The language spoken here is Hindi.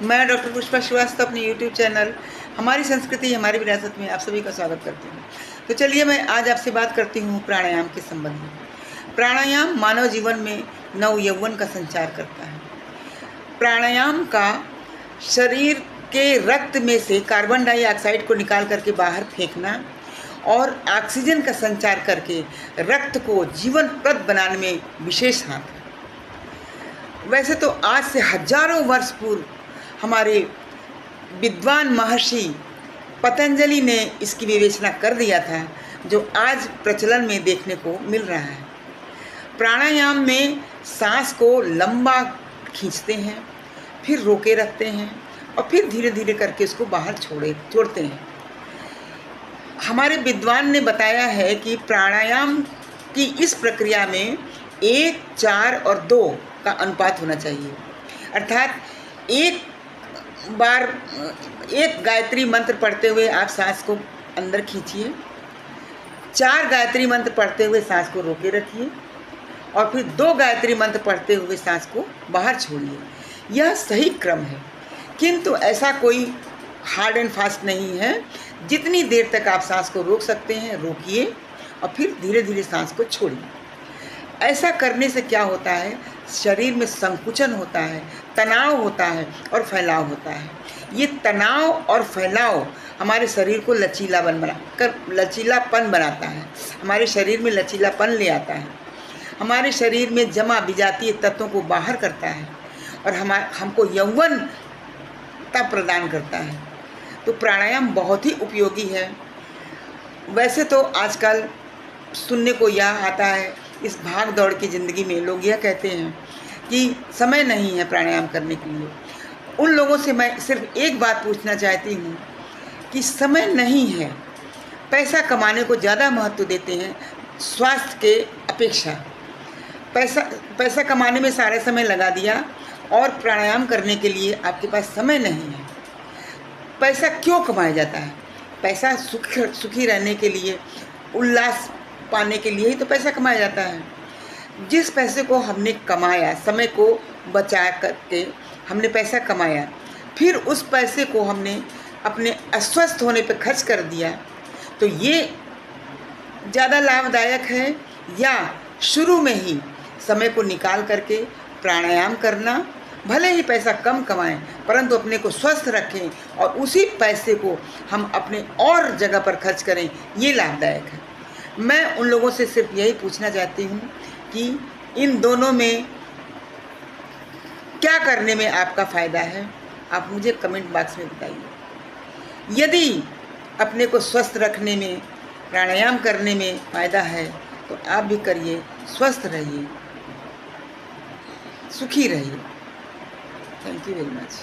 मैं डॉक्टर पुष्पा श्रीवास्तव अपने यूट्यूब चैनल हमारी संस्कृति हमारी विरासत में आप सभी का स्वागत करती हूँ। तो चलिए मैं आज आपसे बात करती हूँ प्राणायाम के संबंध में। प्राणायाम मानव जीवन में नव यौवन का संचार करता है। प्राणायाम का शरीर के रक्त में से कार्बन डाइऑक्साइड को निकाल करके बाहर फेंकना और ऑक्सीजन का संचार करके रक्त को जीवनप्रद बनाने में विशेष हाथ है। वैसे तो आज से हजारों वर्ष पूर्व हमारे विद्वान महर्षि पतंजलि ने इसकी विवेचना कर दिया था, जो आज प्रचलन में देखने को मिल रहा है। प्राणायाम में सांस को लंबा खींचते हैं, फिर रोके रखते हैं और फिर धीरे धीरे करके उसको बाहर छोड़ते हैं। हमारे विद्वान ने बताया है कि प्राणायाम की इस प्रक्रिया में 1, 4 और 2 का अनुपात होना चाहिए। अर्थात एक गायत्री मंत्र पढ़ते हुए आप सांस को अंदर खींचिए, 4 गायत्री मंत्र पढ़ते हुए सांस को रोके रखिए और फिर 2 गायत्री मंत्र पढ़ते हुए सांस को बाहर छोड़िए। यह सही क्रम है, किंतु ऐसा कोई हार्ड एंड फास्ट नहीं है। जितनी देर तक आप सांस को रोक सकते हैं रोकिए और फिर धीरे धीरे सांस को छोड़िए। ऐसा करने से क्या होता है, शरीर में संकुचन होता है, तनाव होता है और फैलाव होता है। ये तनाव और फैलाव हमारे शरीर को लचीलापन बनाता है, हमारे शरीर में लचीलापन ले आता है, हमारे शरीर में जमा विजातीय तत्वों को बाहर करता है और हमको यौवनता प्रदान करता है। तो प्राणायाम बहुत ही उपयोगी है। वैसे तो आजकल सुनने को यह आता है, इस भाग दौड़ की ज़िंदगी में लोग यह कहते हैं कि समय नहीं है प्राणायाम करने के लिए। उन लोगों से मैं सिर्फ एक बात पूछना चाहती हूँ कि समय नहीं है, पैसा कमाने को ज़्यादा महत्व देते हैं स्वास्थ्य के अपेक्षा। पैसा कमाने में सारा समय लगा दिया और प्राणायाम करने के लिए आपके पास समय नहीं है। पैसा क्यों कमाया जाता है? पैसा सुखी रहने के लिए, उल्लास पाने के लिए ही तो पैसा कमाया जाता है। जिस पैसे को हमने कमाया, समय को बचा करके हमने पैसा कमाया, फिर उस पैसे को हमने अपने अस्वस्थ होने पर खर्च कर दिया, तो ये ज़्यादा लाभदायक है या शुरू में ही समय को निकाल करके प्राणायाम करना? भले ही पैसा कम कमाएं परंतु अपने को स्वस्थ रखें और उसी पैसे को हम अपने और जगह पर खर्च करें, ये लाभदायक है। मैं उन लोगों से सिर्फ यही पूछना चाहती हूँ कि इन दोनों में क्या करने में आपका फ़ायदा है, आप मुझे कमेंट बॉक्स में बताइए। यदि अपने को स्वस्थ रखने में, प्राणायाम करने में फ़ायदा है तो आप भी करिए, स्वस्थ रहिए, सुखी रहिए। Thank you very much.